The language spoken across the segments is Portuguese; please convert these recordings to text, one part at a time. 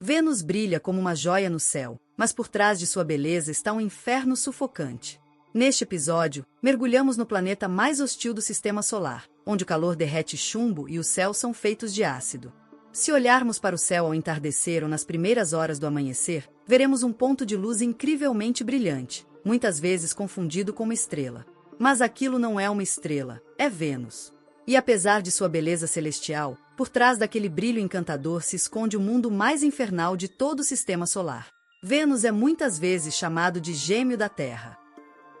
Vênus brilha como uma joia no céu, mas por trás de sua beleza está um inferno sufocante. Neste episódio, mergulhamos no planeta mais hostil do Sistema Solar, onde o calor derrete chumbo e os céus são feitos de ácido. Se olharmos para o céu ao entardecer ou nas primeiras horas do amanhecer, veremos um ponto de luz incrivelmente brilhante, muitas vezes confundido com uma estrela. Mas aquilo não é uma estrela, é Vênus. E apesar de sua beleza celestial, por trás daquele brilho encantador se esconde o mundo mais infernal de todo o Sistema Solar. Vênus é muitas vezes chamado de gêmeo da Terra.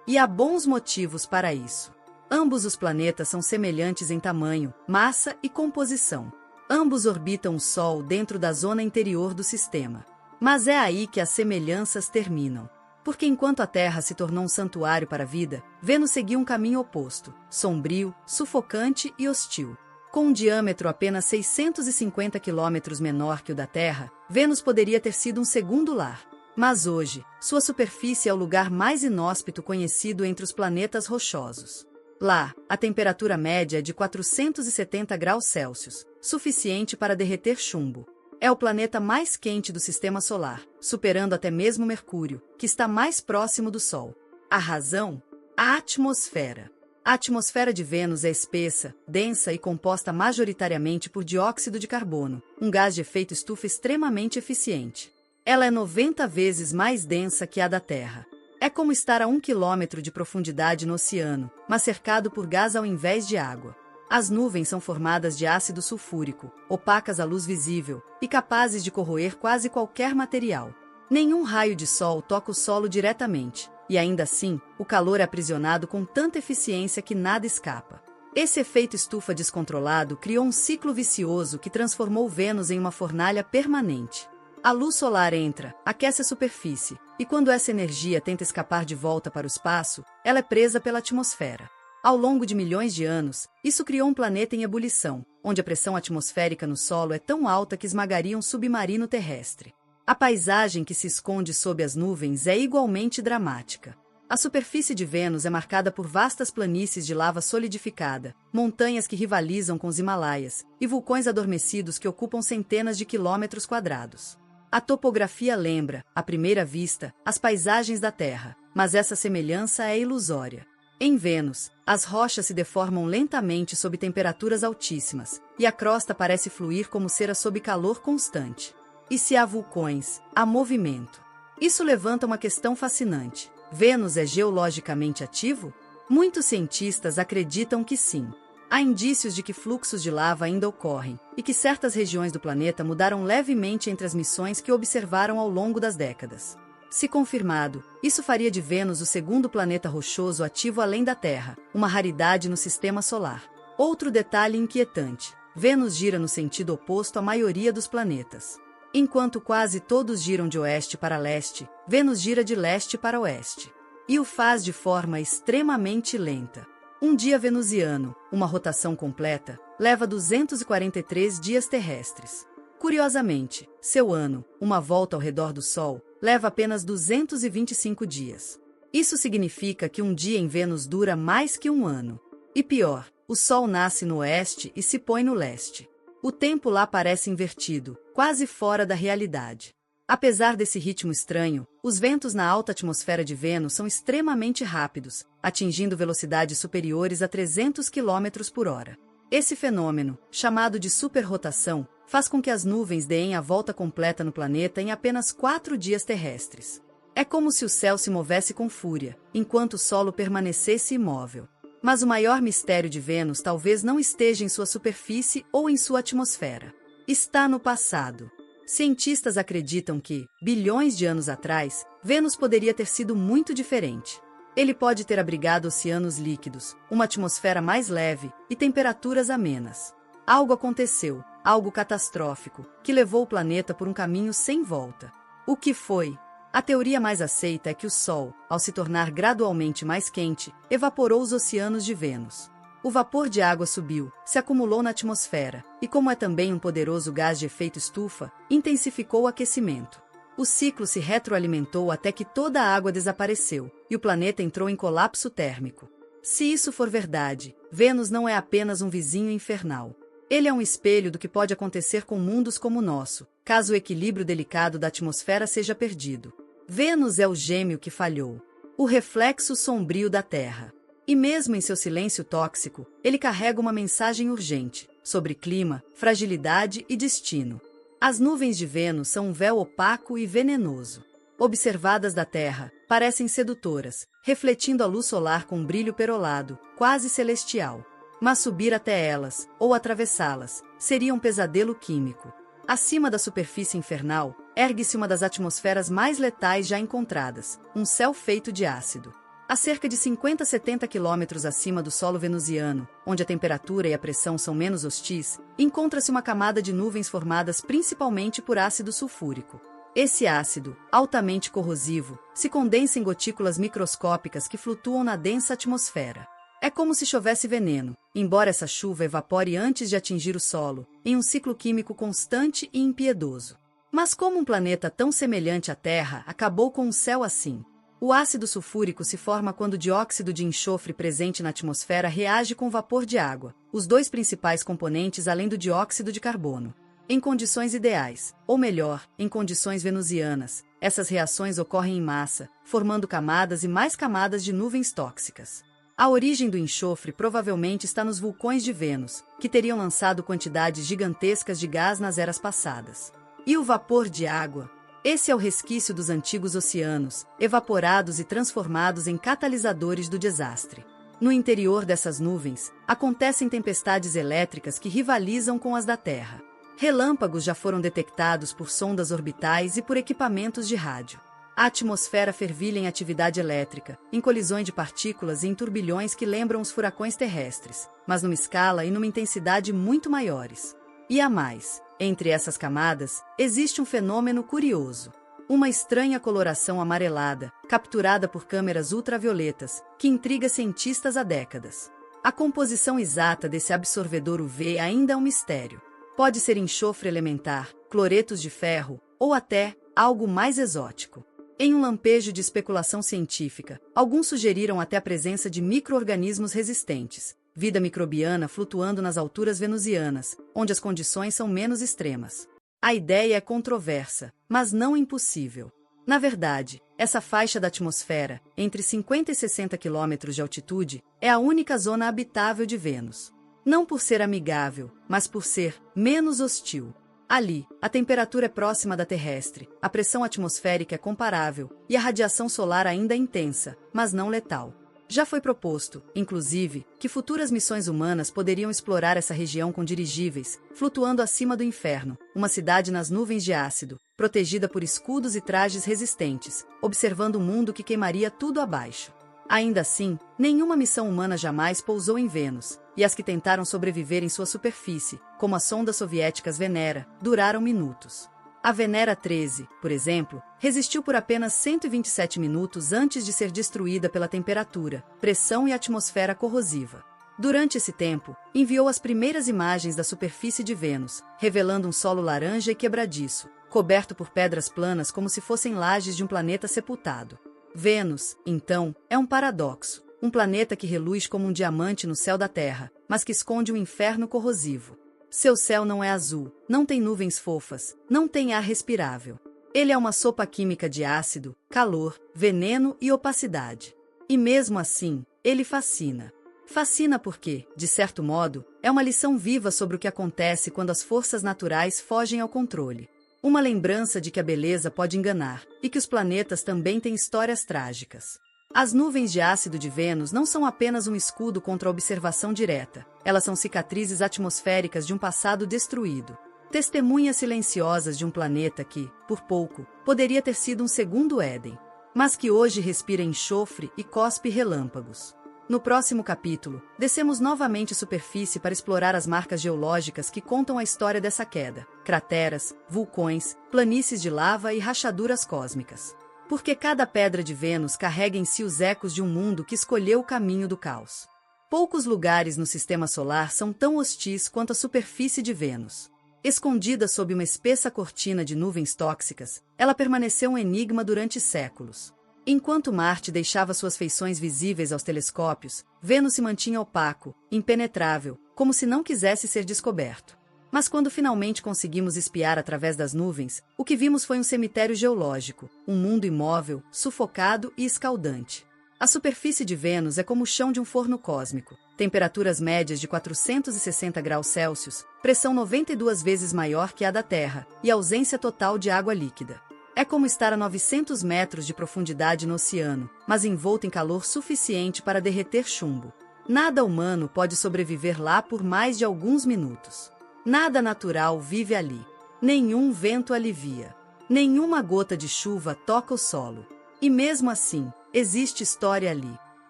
E há bons motivos para isso. Ambos os planetas são semelhantes em tamanho, massa e composição. Ambos orbitam o Sol dentro da zona interior do sistema. Mas é aí que as semelhanças terminam. Porque enquanto a Terra se tornou um santuário para a vida, Vênus seguiu um caminho oposto, sombrio, sufocante e hostil. Com um diâmetro apenas 650 quilômetros menor que o da Terra, Vênus poderia ter sido um segundo lar. Mas hoje, sua superfície é o lugar mais inóspito conhecido entre os planetas rochosos. Lá, a temperatura média é de 470 graus Celsius, suficiente para derreter chumbo. É o planeta mais quente do Sistema Solar, superando até mesmo Mercúrio, que está mais próximo do Sol. A razão? A atmosfera. A atmosfera de Vênus é espessa, densa e composta majoritariamente por dióxido de carbono, um gás de efeito estufa extremamente eficiente. Ela é 90 vezes mais densa que a da Terra. É como estar a 1 quilômetro de profundidade no oceano, mas cercado por gás ao invés de água. As nuvens são formadas de ácido sulfúrico, opacas à luz visível e capazes de corroer quase qualquer material. Nenhum raio de sol toca o solo diretamente, e ainda assim, o calor é aprisionado com tanta eficiência que nada escapa. Esse efeito estufa descontrolado criou um ciclo vicioso que transformou Vênus em uma fornalha permanente. A luz solar entra, aquece a superfície, e quando essa energia tenta escapar de volta para o espaço, ela é presa pela atmosfera. Ao longo de milhões de anos, isso criou um planeta em ebulição, onde a pressão atmosférica no solo é tão alta que esmagaria um submarino terrestre. A paisagem que se esconde sob as nuvens é igualmente dramática. A superfície de Vênus é marcada por vastas planícies de lava solidificada, montanhas que rivalizam com os Himalaias, e vulcões adormecidos que ocupam centenas de quilômetros quadrados. A topografia lembra, à primeira vista, as paisagens da Terra, mas essa semelhança é ilusória. Em Vênus, as rochas se deformam lentamente sob temperaturas altíssimas, e a crosta parece fluir como cera sob calor constante. E se há vulcões, há movimento. Isso levanta uma questão fascinante. Vênus é geologicamente ativo? Muitos cientistas acreditam que sim. Há indícios de que fluxos de lava ainda ocorrem, e que certas regiões do planeta mudaram levemente entre as missões que observaram ao longo das décadas. Se confirmado, isso faria de Vênus o segundo planeta rochoso ativo além da Terra, uma raridade no Sistema Solar. Outro detalhe inquietante: Vênus gira no sentido oposto à maioria dos planetas. Enquanto quase todos giram de oeste para leste, Vênus gira de leste para oeste. E o faz de forma extremamente lenta. Um dia venusiano, uma rotação completa, leva 243 dias terrestres. Curiosamente, seu ano, uma volta ao redor do Sol, leva apenas 225 dias. Isso significa que um dia em Vênus dura mais que um ano. E pior, o Sol nasce no oeste e se põe no leste. O tempo lá parece invertido, quase fora da realidade. Apesar desse ritmo estranho, os ventos na alta atmosfera de Vênus são extremamente rápidos, atingindo velocidades superiores a 300 km por hora. Esse fenômeno, chamado de superrotação, faz com que as nuvens deem a volta completa no planeta em apenas 4 dias terrestres. É como se o céu se movesse com fúria, enquanto o solo permanecesse imóvel. Mas o maior mistério de Vênus talvez não esteja em sua superfície ou em sua atmosfera. Está no passado. Cientistas acreditam que, bilhões de anos atrás, Vênus poderia ter sido muito diferente. Ele pode ter abrigado oceanos líquidos, uma atmosfera mais leve e temperaturas amenas. Algo aconteceu, algo catastrófico, que levou o planeta por um caminho sem volta. O que foi? A teoria mais aceita é que o Sol, ao se tornar gradualmente mais quente, evaporou os oceanos de Vênus. O vapor de água subiu, se acumulou na atmosfera, e como é também um poderoso gás de efeito estufa, intensificou o aquecimento. O ciclo se retroalimentou até que toda a água desapareceu, e o planeta entrou em colapso térmico. Se isso for verdade, Vênus não é apenas um vizinho infernal. Ele é um espelho do que pode acontecer com mundos como o nosso, caso o equilíbrio delicado da atmosfera seja perdido. Vênus é o gêmeo que falhou, o reflexo sombrio da Terra. E mesmo em seu silêncio tóxico, ele carrega uma mensagem urgente sobre clima, fragilidade e destino. As nuvens de Vênus são um véu opaco e venenoso. Observadas da Terra, parecem sedutoras, refletindo a luz solar com um brilho perolado, quase celestial. Mas subir até elas, ou atravessá-las, seria um pesadelo químico. Acima da superfície infernal, ergue-se uma das atmosferas mais letais já encontradas, um céu feito de ácido. A cerca de 50 a 70 quilômetros acima do solo venusiano, onde a temperatura e a pressão são menos hostis, encontra-se uma camada de nuvens formadas principalmente por ácido sulfúrico. Esse ácido, altamente corrosivo, se condensa em gotículas microscópicas que flutuam na densa atmosfera. É como se chovesse veneno, embora essa chuva evapore antes de atingir o solo, em um ciclo químico constante e impiedoso. Mas como um planeta tão semelhante à Terra acabou com um céu assim? O ácido sulfúrico se forma quando o dióxido de enxofre presente na atmosfera reage com vapor de água, os dois principais componentes além do dióxido de carbono. Em condições ideais, ou melhor, em condições venusianas, essas reações ocorrem em massa, formando camadas e mais camadas de nuvens tóxicas. A origem do enxofre provavelmente está nos vulcões de Vênus, que teriam lançado quantidades gigantescas de gás nas eras passadas. E o vapor de água? Esse é o resquício dos antigos oceanos, evaporados e transformados em catalisadores do desastre. No interior dessas nuvens, acontecem tempestades elétricas que rivalizam com as da Terra. Relâmpagos já foram detectados por sondas orbitais e por equipamentos de rádio. A atmosfera fervilha em atividade elétrica, em colisões de partículas e em turbilhões que lembram os furacões terrestres, mas numa escala e numa intensidade muito maiores. E há mais. Entre essas camadas, existe um fenômeno curioso. Uma estranha coloração amarelada, capturada por câmeras ultravioletas, que intriga cientistas há décadas. A composição exata desse absorvedor UV ainda é um mistério. Pode ser enxofre elementar, cloretos de ferro, ou até algo mais exótico. Em um lampejo de especulação científica, alguns sugeriram até a presença de micro-organismos resistentes, vida microbiana flutuando nas alturas venusianas, onde as condições são menos extremas. A ideia é controversa, mas não impossível. Na verdade, essa faixa da atmosfera, entre 50 e 60 quilômetros de altitude, é a única zona habitável de Vênus. Não por ser amigável, mas por ser menos hostil. Ali, a temperatura é próxima da terrestre, a pressão atmosférica é comparável e a radiação solar ainda é intensa, mas não letal. Já foi proposto, inclusive, que futuras missões humanas poderiam explorar essa região com dirigíveis, flutuando acima do inferno, uma cidade nas nuvens de ácido, protegida por escudos e trajes resistentes, observando um mundo que queimaria tudo abaixo. Ainda assim, nenhuma missão humana jamais pousou em Vênus, e as que tentaram sobreviver em sua superfície, como as sondas soviéticas Venera, duraram minutos. A Venera 13, por exemplo, resistiu por apenas 127 minutos antes de ser destruída pela temperatura, pressão e atmosfera corrosiva. Durante esse tempo, enviou as primeiras imagens da superfície de Vênus, revelando um solo laranja e quebradiço, coberto por pedras planas como se fossem lajes de um planeta sepultado. Vênus, então, é um paradoxo, um planeta que reluz como um diamante no céu da Terra, mas que esconde um inferno corrosivo. Seu céu não é azul, não tem nuvens fofas, não tem ar respirável. Ele é uma sopa química de ácido, calor, veneno e opacidade. E mesmo assim, ele fascina. Fascina porque, de certo modo, é uma lição viva sobre o que acontece quando as forças naturais fogem ao controle. Uma lembrança de que a beleza pode enganar, e que os planetas também têm histórias trágicas. As nuvens de ácido de Vênus não são apenas um escudo contra a observação direta, elas são cicatrizes atmosféricas de um passado destruído. Testemunhas silenciosas de um planeta que, por pouco, poderia ter sido um segundo Éden, mas que hoje respira enxofre e cospe relâmpagos. No próximo capítulo, descemos novamente à superfície para explorar as marcas geológicas que contam a história dessa queda, crateras, vulcões, planícies de lava e rachaduras cósmicas. Porque cada pedra de Vênus carrega em si os ecos de um mundo que escolheu o caminho do caos. Poucos lugares no sistema solar são tão hostis quanto a superfície de Vênus. Escondida sob uma espessa cortina de nuvens tóxicas, ela permaneceu um enigma durante séculos. Enquanto Marte deixava suas feições visíveis aos telescópios, Vênus se mantinha opaco, impenetrável, como se não quisesse ser descoberto. Mas quando finalmente conseguimos espiar através das nuvens, o que vimos foi um cemitério geológico, um mundo imóvel, sufocado e escaldante. A superfície de Vênus é como o chão de um forno cósmico. Temperaturas médias de 460 graus Celsius, pressão 92 vezes maior que a da Terra, e ausência total de água líquida. É como estar a 900 metros de profundidade no oceano, mas envolto em calor suficiente para derreter chumbo. Nada humano pode sobreviver lá por mais de alguns minutos. Nada natural vive ali. Nenhum vento alivia. Nenhuma gota de chuva toca o solo. E mesmo assim, existe história ali.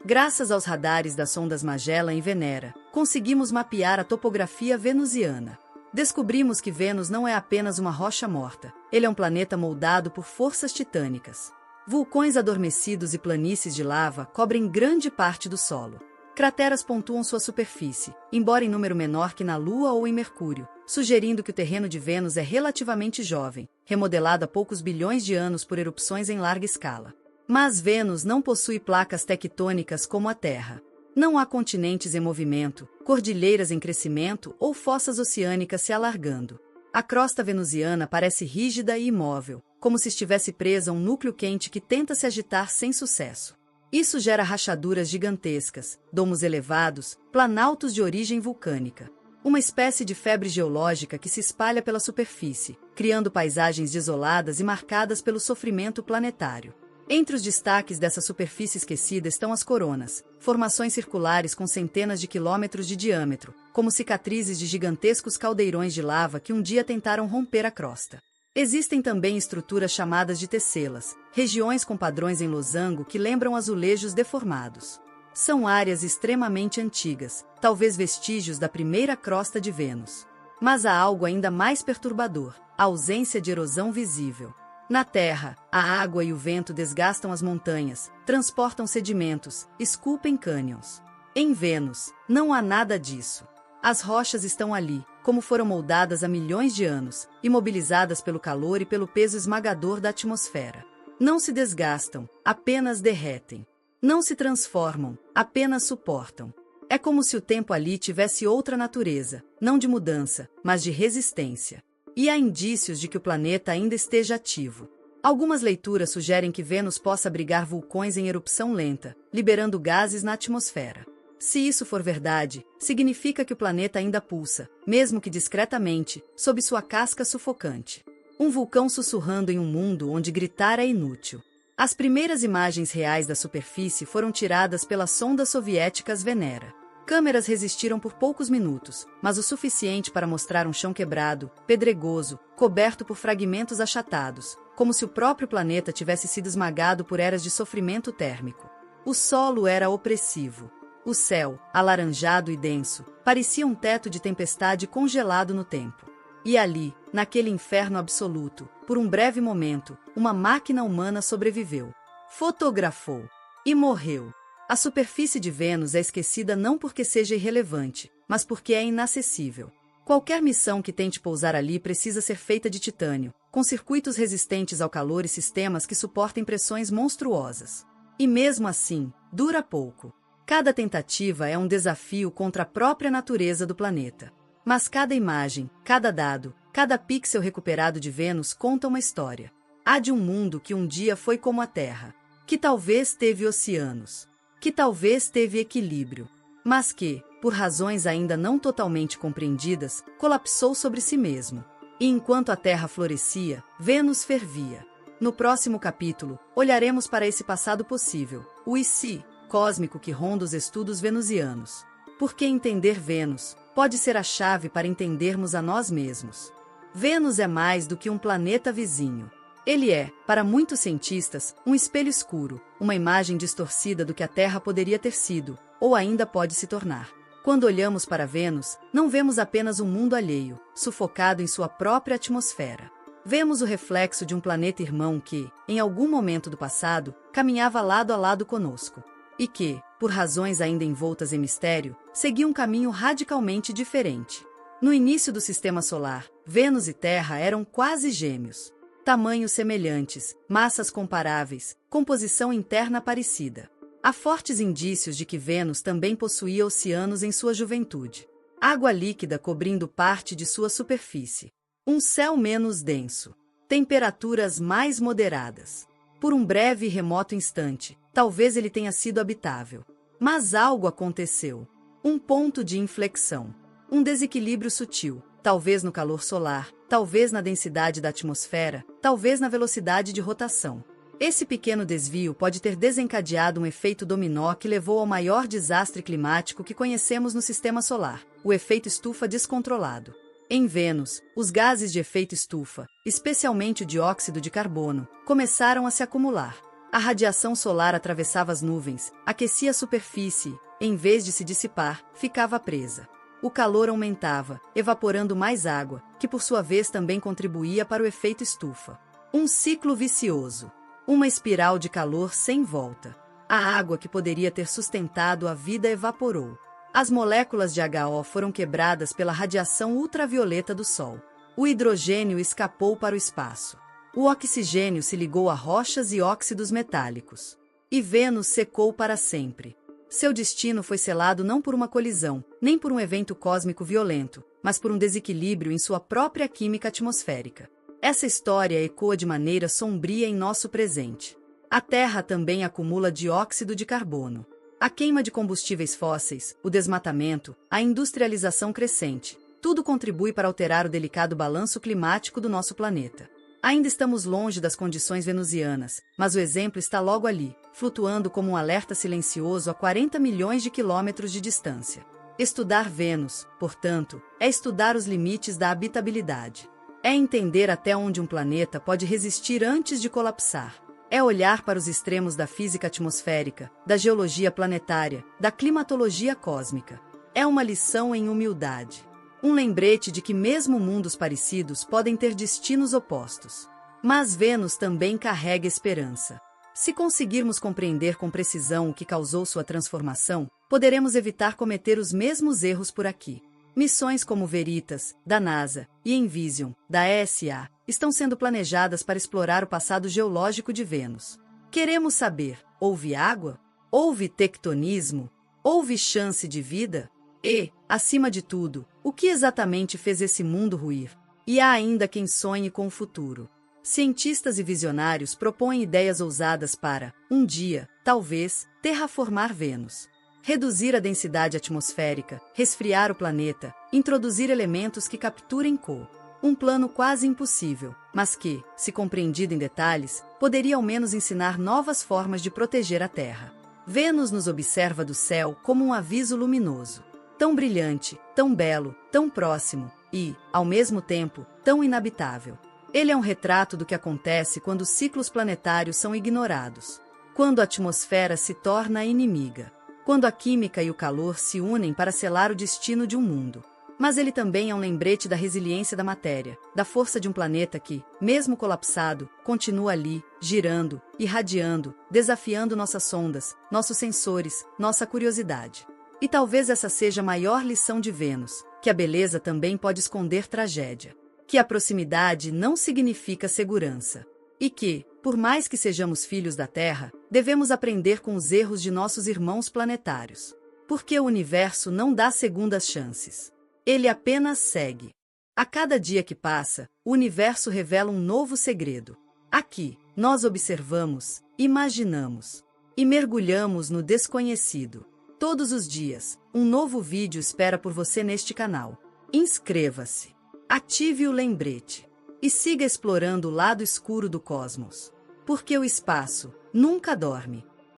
Graças aos radares das sondas Magellan e Venera, conseguimos mapear a topografia venusiana. Descobrimos que Vênus não é apenas uma rocha morta. Ele é um planeta moldado por forças titânicas. Vulcões adormecidos e planícies de lava cobrem grande parte do solo. Crateras pontuam sua superfície, embora em número menor que na Lua ou em Mercúrio, sugerindo que o terreno de Vênus é relativamente jovem, remodelado há poucos bilhões de anos por erupções em larga escala. Mas Vênus não possui placas tectônicas como a Terra. Não há continentes em movimento, cordilheiras em crescimento ou fossas oceânicas se alargando. A crosta venusiana parece rígida e imóvel, como se estivesse presa a um núcleo quente que tenta se agitar sem sucesso. Isso gera rachaduras gigantescas, domos elevados, planaltos de origem vulcânica. Uma espécie de febre geológica que se espalha pela superfície, criando paisagens desoladas e marcadas pelo sofrimento planetário. Entre os destaques dessa superfície esquecida estão as coronas, formações circulares com centenas de quilômetros de diâmetro, como cicatrizes de gigantescos caldeirões de lava que um dia tentaram romper a crosta. Existem também estruturas chamadas de tesselas, regiões com padrões em losango que lembram azulejos deformados. São áreas extremamente antigas, talvez vestígios da primeira crosta de Vênus. Mas há algo ainda mais perturbador: a ausência de erosão visível. Na Terra, a água e o vento desgastam as montanhas, transportam sedimentos, esculpem cânions. Em Vênus, não há nada disso. As rochas estão ali, como foram moldadas há milhões de anos, imobilizadas pelo calor e pelo peso esmagador da atmosfera. Não se desgastam, apenas derretem. Não se transformam, apenas suportam. É como se o tempo ali tivesse outra natureza, não de mudança, mas de resistência. E há indícios de que o planeta ainda esteja ativo. Algumas leituras sugerem que Vênus possa abrigar vulcões em erupção lenta, liberando gases na atmosfera. Se isso for verdade, significa que o planeta ainda pulsa, mesmo que discretamente, sob sua casca sufocante. Um vulcão sussurrando em um mundo onde gritar é inútil. As primeiras imagens reais da superfície foram tiradas pelas sondas soviéticas Venera. Câmeras resistiram por poucos minutos, mas o suficiente para mostrar um chão quebrado, pedregoso, coberto por fragmentos achatados, como se o próprio planeta tivesse sido esmagado por eras de sofrimento térmico. O solo era opressivo. O céu, alaranjado e denso, parecia um teto de tempestade congelado no tempo. E ali, naquele inferno absoluto, por um breve momento, uma máquina humana sobreviveu. Fotografou. E morreu. A superfície de Vênus é esquecida não porque seja irrelevante, mas porque é inacessível. Qualquer missão que tente pousar ali precisa ser feita de titânio, com circuitos resistentes ao calor e sistemas que suportem pressões monstruosas. E mesmo assim, dura pouco. Cada tentativa é um desafio contra a própria natureza do planeta. Mas cada imagem, cada dado, cada pixel recuperado de Vênus conta uma história. Há de um mundo que um dia foi como a Terra, que talvez teve oceanos, que talvez teve equilíbrio, mas que, por razões ainda não totalmente compreendidas, colapsou sobre si mesmo. E enquanto a Terra florescia, Vênus fervia. No próximo capítulo, olharemos para esse passado possível, o e se cósmico que ronda os estudos venusianos. Porque entender Vênus pode ser a chave para entendermos a nós mesmos. Vênus é mais do que um planeta vizinho. Ele é, para muitos cientistas, um espelho escuro, uma imagem distorcida do que a Terra poderia ter sido, ou ainda pode se tornar. Quando olhamos para Vênus, não vemos apenas um mundo alheio, sufocado em sua própria atmosfera. Vemos o reflexo de um planeta irmão que, em algum momento do passado, caminhava lado a lado conosco. E que, por razões ainda envoltas em mistério, seguia um caminho radicalmente diferente. No início do Sistema Solar, Vênus e Terra eram quase gêmeos. Tamanhos semelhantes, massas comparáveis, composição interna parecida. Há fortes indícios de que Vênus também possuía oceanos em sua juventude. Água líquida cobrindo parte de sua superfície. Um céu menos denso. Temperaturas mais moderadas. Por um breve e remoto instante, talvez ele tenha sido habitável. Mas algo aconteceu. Um ponto de inflexão. Um desequilíbrio sutil, talvez no calor solar, talvez na densidade da atmosfera, talvez na velocidade de rotação. Esse pequeno desvio pode ter desencadeado um efeito dominó que levou ao maior desastre climático que conhecemos no sistema solar, o efeito estufa descontrolado. Em Vênus, os gases de efeito estufa, especialmente o dióxido de carbono, começaram a se acumular. A radiação solar atravessava as nuvens, aquecia a superfície, e, em vez de se dissipar, ficava presa. O calor aumentava, evaporando mais água, que por sua vez também contribuía para o efeito estufa. Um ciclo vicioso. Uma espiral de calor sem volta. A água que poderia ter sustentado a vida evaporou. As moléculas de HO foram quebradas pela radiação ultravioleta do Sol. O hidrogênio escapou para o espaço. O oxigênio se ligou a rochas e óxidos metálicos. E Vênus secou para sempre. Seu destino foi selado não por uma colisão, nem por um evento cósmico violento, mas por um desequilíbrio em sua própria química atmosférica. Essa história ecoa de maneira sombria em nosso presente. A Terra também acumula dióxido de carbono. A queima de combustíveis fósseis, o desmatamento, a industrialização crescente, tudo contribui para alterar o delicado balanço climático do nosso planeta. Ainda estamos longe das condições venusianas, mas o exemplo está logo ali, flutuando como um alerta silencioso a 40 milhões de quilômetros de distância. Estudar Vênus, portanto, é estudar os limites da habitabilidade. É entender até onde um planeta pode resistir antes de colapsar. É olhar para os extremos da física atmosférica, da geologia planetária, da climatologia cósmica. É uma lição em humildade. Um lembrete de que mesmo mundos parecidos podem ter destinos opostos. Mas Vênus também carrega esperança. Se conseguirmos compreender com precisão o que causou sua transformação, poderemos evitar cometer os mesmos erros por aqui. Missões como Veritas, da NASA, e Envision, da ESA, estão sendo planejadas para explorar o passado geológico de Vênus. Queremos saber, houve água? Houve tectonismo? Houve chance de vida? E, acima de tudo, o que exatamente fez esse mundo ruir? E há ainda quem sonhe com o futuro. Cientistas e visionários propõem ideias ousadas para, um dia, talvez, terraformar Vênus. Reduzir a densidade atmosférica, resfriar o planeta, introduzir elementos que capturem cor. Um plano quase impossível, mas que, se compreendido em detalhes, poderia ao menos ensinar novas formas de proteger a Terra. Vênus nos observa do céu como um aviso luminoso. Tão brilhante, tão belo, tão próximo e, ao mesmo tempo, tão inabitável. Ele é um retrato do que acontece quando os ciclos planetários são ignorados. Quando a atmosfera se torna inimiga. Quando a química e o calor se unem para selar o destino de um mundo. Mas ele também é um lembrete da resiliência da matéria, da força de um planeta que, mesmo colapsado, continua ali, girando, irradiando, desafiando nossas sondas, nossos sensores, nossa curiosidade. E talvez essa seja a maior lição de Vênus, que a beleza também pode esconder tragédia. Que a proximidade não significa segurança. E que, por mais que sejamos filhos da Terra, devemos aprender com os erros de nossos irmãos planetários. Porque o universo não dá segundas chances. Ele apenas segue. A cada dia que passa, o universo revela um novo segredo. Aqui, nós observamos, imaginamos e mergulhamos no desconhecido. Todos os dias, um novo vídeo espera por você neste canal. Inscreva-se, ative o lembrete e siga explorando o lado escuro do cosmos. Porque o espaço nunca dorme.